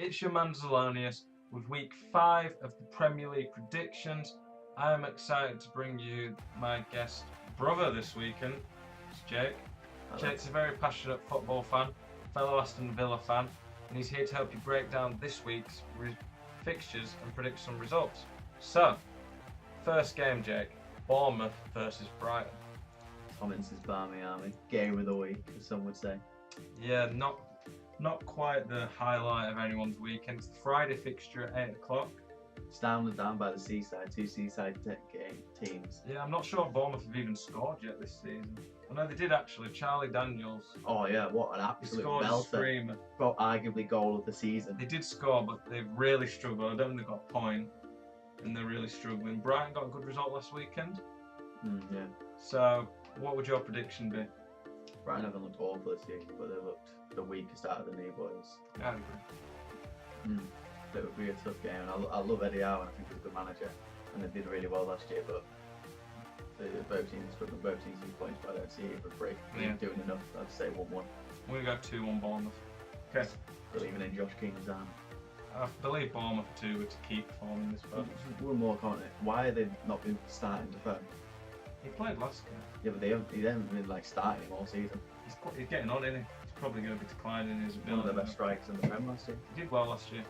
It's your man Zelonius with week 5 of the Premier League predictions. I am excited to bring you my guest brother this weekend. It's Jake. Hello. Jake's a very passionate football fan, fellow Aston Villa fan, and he's here to help you break down this week's fixtures and predict some results. So, first game, Jake, Bournemouth versus Brighton. Thomas's Barmy Army. Game of the week, as some would say. Yeah, not quite the highlight of anyone's weekend. It's the Friday fixture at 8 o'clock. It's down by the seaside, two seaside teams. Yeah, I'm not sure Bournemouth have even scored yet this season. I know they did actually. Charlie Daniels. Oh yeah, what an He absolute scored a belter. screamer. Well, arguably goal of the season. They did score, but they've really struggled. I don't think they've got a point, and they're really struggling. Brighton got a good result last weekend. Yeah. So, what would your prediction be? Brighton haven't looked awful this season, but they looked the weakest out of the new boys. I agree. It would be a tough game. I love Eddie Howe, and I think he's a good manager, and they did really well last year, but both teams struggling, both teams need points, but I don't see either break doing enough. I'd say 1-1. We're going to go 2-1 Bournemouth. Okay. Believing in Josh King's arm. I believe Bournemouth too to keep forming this battle. One more comment. Why are they not been starting to phone? He played last game. Yeah, but they haven't been like starting him all season. He's getting on, isn't he? He's probably going to be declining his ability. One of the best strikers in the Prem last year. He did well last year.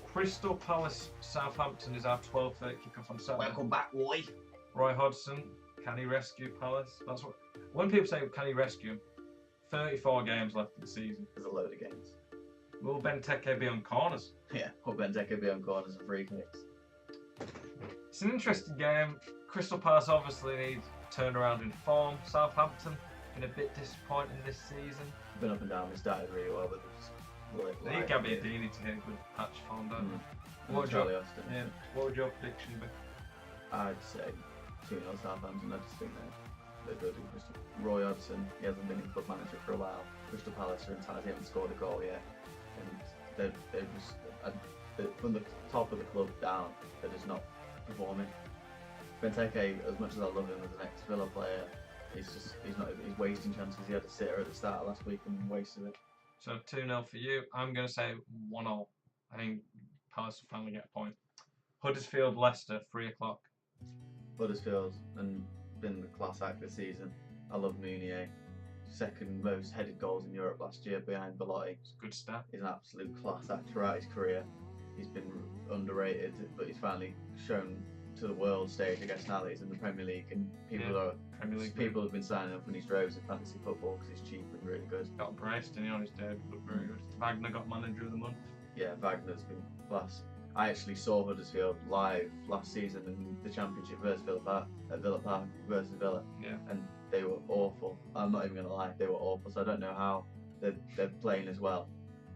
Crystal Palace Southampton is our 12:30 kickoff on Saturday. Welcome back, Roy. Roy Hodgson, can he rescue Palace? That's what. When people say can he rescue him, 34 games left of the season. There's a load of games. Will Benteke be on corners? Yeah, will Benteke be on corners and free kicks? It's an interesting game. Crystal Palace obviously need turnaround in form. Southampton been a bit disappointing this season. Been up and down. They started really well, but They need Gabbiadini to hit a good patch form, don't they? What would your prediction be? I'd say 2-0 Southampton. I just think they're good. Roy Hodgson, he hasn't been in club manager for a while. Crystal Palace are entirely haven't scored a goal yet, and they're just from the top of the club down, they're just not performing. Benteke, as much as I love him as an ex-Villa player, he's wasting chances. He had a sitter at the start of last week and wasted it. So 2-0 for you. I'm going to say 1-0. I think Palace will finally get a point. Huddersfield Leicester 3 o'clock. Huddersfield and been the class act this season. I love Meunier. Second most headed goals in Europe last year behind Belotti. It's a good stat. He's an absolute class act throughout his career. He's been underrated, but he's finally shown to the world stage, I guess, now that he's in the Premier League, and people have been signing up in his droves in fantasy football because he's cheap and really good. Got braced and he on his day, looked very good. Wagner got manager of the month. Yeah, Wagner's been class. I actually saw Huddersfield live last season in the Championship versus Villa Park, at Villa Park versus Villa, and they were awful. I'm not even going to lie, they were awful, so I don't know how they're playing as well.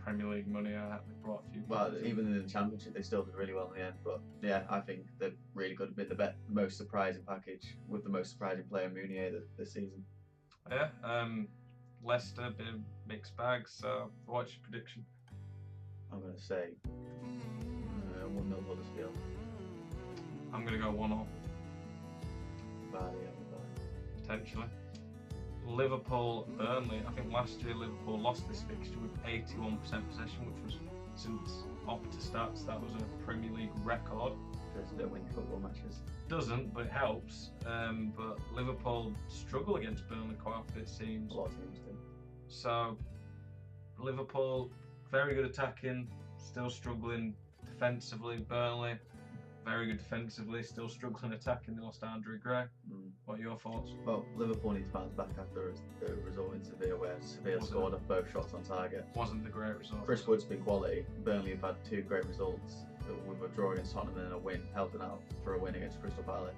Premier League money, they brought a few. Well, even in the Championship, they still did really well in the end. But yeah, I think they're really good. Been the most surprising package with the most surprising player, Meunier, this season. Yeah, Leicester, bit of mixed bag. So, what's your prediction? I'm going to say 1-0 Huddersfield. I'm going to go 1-0. Bad. Potentially. Liverpool, Burnley. I think last year Liverpool lost this fixture with 81% possession, which was since Opta stats. That was a Premier League record. Don't win football matches. Doesn't, but it helps. But Liverpool struggle against Burnley quite often, it seems. A lot of teams do. So Liverpool, very good attacking, still struggling defensively. Burnley, very good defensively, still struggling attacking. They lost Andre Gray. What are your thoughts? Well, Liverpool need to bounce back after the result in Sevilla, where Sevilla scored off both shots on target. Wasn't the great result. Chris Wood's been quality. Burnley have had 2 great results with a draw against Tottenham and a win, helping out for a win against Crystal Palace.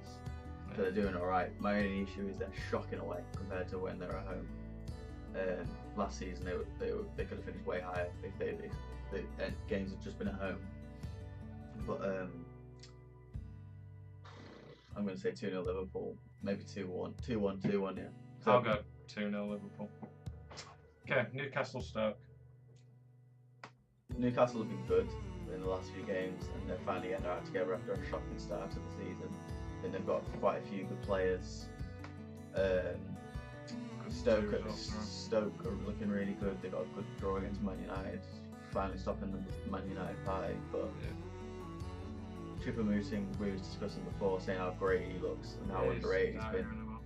Yeah. So they're doing alright. My only issue is they're shocking away compared to when they're at home. Last season they could have finished way higher if the games had just been at home. But I'm going to say 2-0 Liverpool, maybe 2-1. 2-1, yeah. So I'll go 2-0 Liverpool. Okay, Newcastle Stoke. Newcastle have been good in the last few games, and they're finally getting their act together after a shocking start to the season. I think they've got quite a few good players. Stoke are looking really good. They got a good draw against Man United. finally stopping the Man United party. But Choupo-Moting, we was discussing before, saying how great he looks and how underrated he's been,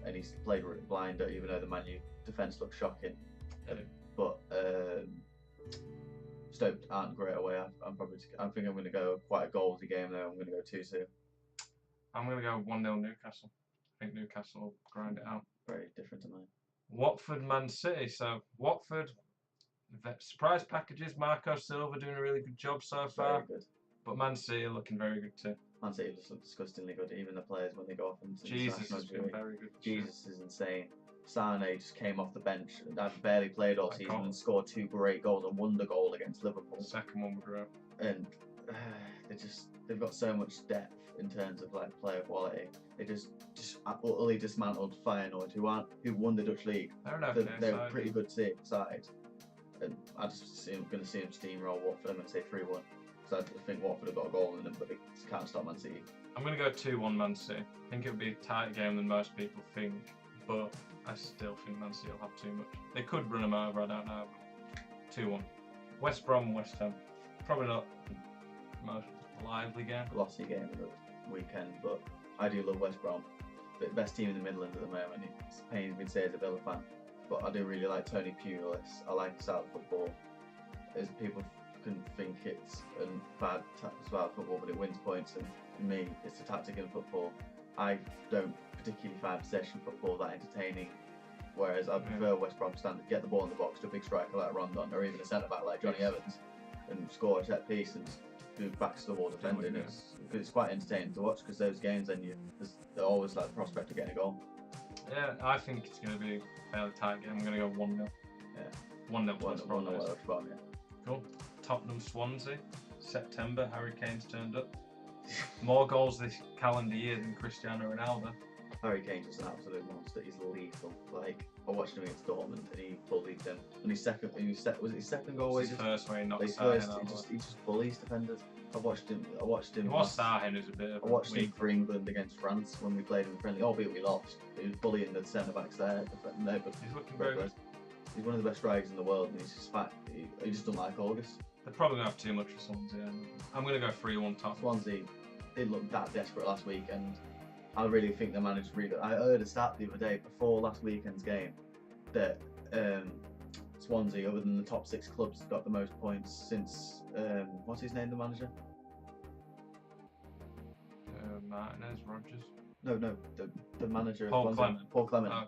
and he's played blind, even though the Man U defence looks shocking. But Stoke aren't great away. I think I'm going to go quite a goalsy game though. I'm going to go 2-2. I'm going to go 1-0 Newcastle. I think Newcastle will grind it out. Very different to mine. Watford, Man City. So Watford, surprise packages. Marco Silva doing a really good job so far. Very good. But Man City are looking very good too. Man City just look disgustingly good. Even the players when they go off into Jesus has been very good. Jesus is insane. Sane just came off the bench and had barely played all season and scored 2 great goals and won the goal against Liverpool. The second one was great. And they've got so much depth in terms of like player quality. They just utterly dismantled Feyenoord, who won the Dutch league. They're a pretty good side. And I just going to see them steamroll Watford. I'm going to say 3-1. I think Watford have got a goal in them, but they can't stop Man City. I'm going to go 2-1 Man City. I think it'll be a tighter game than most people think, but I still think Man City will have too much. They could run them over, I don't know. 2-1. West Brom and West Ham. Probably not the most lively game. Glossy game of the weekend, but I do love West Brom. The best team in the Midlands at the moment. It's pains me to say as a Villa fan, but I do really like Tony Pulis. I like South football. As people can think it's a bad about football, but it wins points, and for me, it's a tactic in football. I don't particularly find possession football that entertaining, whereas I prefer West Brom stand, get the ball in the box to a big striker like Rondon, or even a centre back like Johnny Evans, and score a set piece and do backs to the wall defending. It's quite entertaining to watch, because those games then they're always like the prospect of getting a goal. Yeah, I think it's going to be a fairly tight game. I'm going to go 1-0. Yeah, 1-0 West Brom. Yeah. Cool. Tottenham, Swansea, September. Harry Kane's turned up. More goals this calendar year than Cristiano Ronaldo. Harry Kane's just an absolute monster. He's lethal. Like, I watched him against Dortmund and he bullied them. And his second, was it his second goal? His first where he knocked Sahin out. He just bullies defenders. I watched him. It was Sahin who's a bit of I watched him for England against France when we played in the friendly. Albeit we lost. He was bullying the centre backs there. But he's looking very good. He's one of the best strikers in the world, and he's just fat. He just doesn't like August. They're probably going to have too much for Swansea. I'm going to go 3-1 Tottenham. Swansea didn't look that desperate last week, and I really think they managed really good. I heard a stat the other day before last weekend's game that Swansea, other than the top 6 clubs, got the most points since what's his name, the manager? Martinez, Rogers. No, the manager. Paul Clement. Paul Clement. Okay.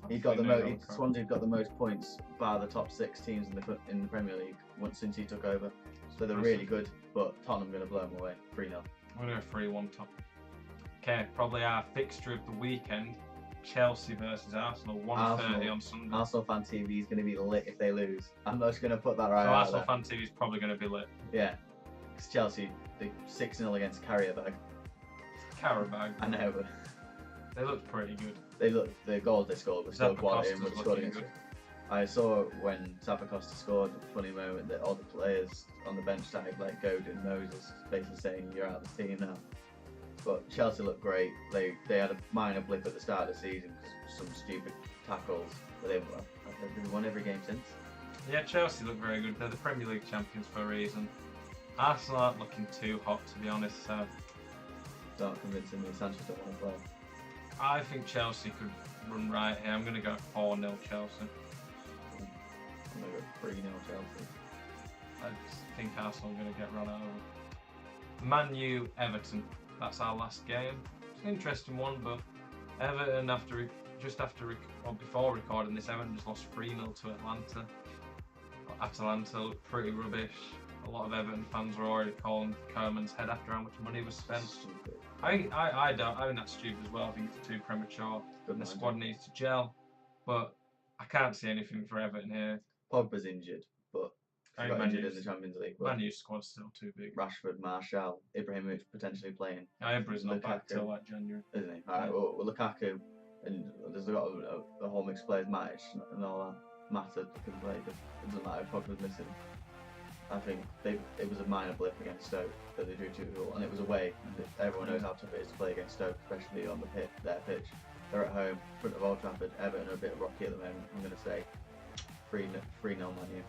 He got the most. Swansea got the most points by the top 6 teams in the Premier League since he took over. So they're really good, but Tottenham going to blow them away 3-0. I'm going to go 3-1 Tottenham. Okay, probably our fixture of the weekend: Chelsea versus Arsenal, 1:30 on Sunday. Arsenal fan TV is going to be lit if they lose. I'm not just going to put that right so out Arsenal fan TV is probably going to be lit. Yeah, because Chelsea, they 6-0 against Carabao. I know, but they looked pretty good. The goals they scored were still quality and were scored against. I saw when Zappacosta scored, a funny moment that all the players on the bench started like goading Moses, basically saying you're out of the team now. But Chelsea looked great. They had a minor blip at the start of the season because of some stupid tackles, but they've won every game since. Yeah, Chelsea look very good. They're the Premier League champions for a reason. Arsenal aren't looking too hot, to be honest. So don't convince me Sanchez don't want to play. I think Chelsea could run right here. I'm going to go 4-0 Chelsea. I'm going to go 3-0 Chelsea. I just think Arsenal are going to get run over. Man U, Everton. That's our last game. It's an interesting one, but Everton, before recording this, Everton just lost 3-0 to Atlanta. Atalanta looked pretty rubbish. A lot of Everton fans were already calling Koeman's head after how much money was spent. Stupid. I think that's stupid as well. I think it's too premature. And the squad needs to gel. But I can't see anything for Everton here. Pogba's injured, but he got injured in the Champions League. Man U's squad's still too big. Rashford, Martial, Ibrahimovic potentially playing. Ibra's not back till like January. Isn't he? Alright, well, Lukaku, and there's got a whole mixed players match and all that. Mata can play, but it doesn't matter if Pogba's missing. I think it was a minor blip against Stoke that they drew 2-0, and it was away. And everyone knows how tough it is to play against Stoke, especially on their pitch. They're at home, in front of Old Trafford. Everton are a bit rocky at the moment. I'm going to say 3-0 Man U.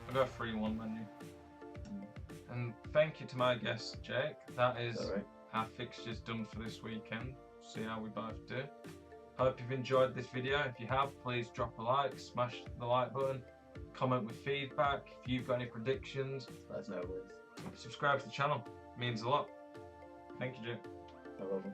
I'll go 3-1 Man U. And thank you to my guest, Jake. That is Alright. our fixtures done for this weekend. See how we both do. Hope you've enjoyed this video. If you have, please drop a like, smash the like button, comment with feedback. If you've got any predictions, Let us know, please. subscribe to the channel. It means a lot. Thank you, Jake. No problem.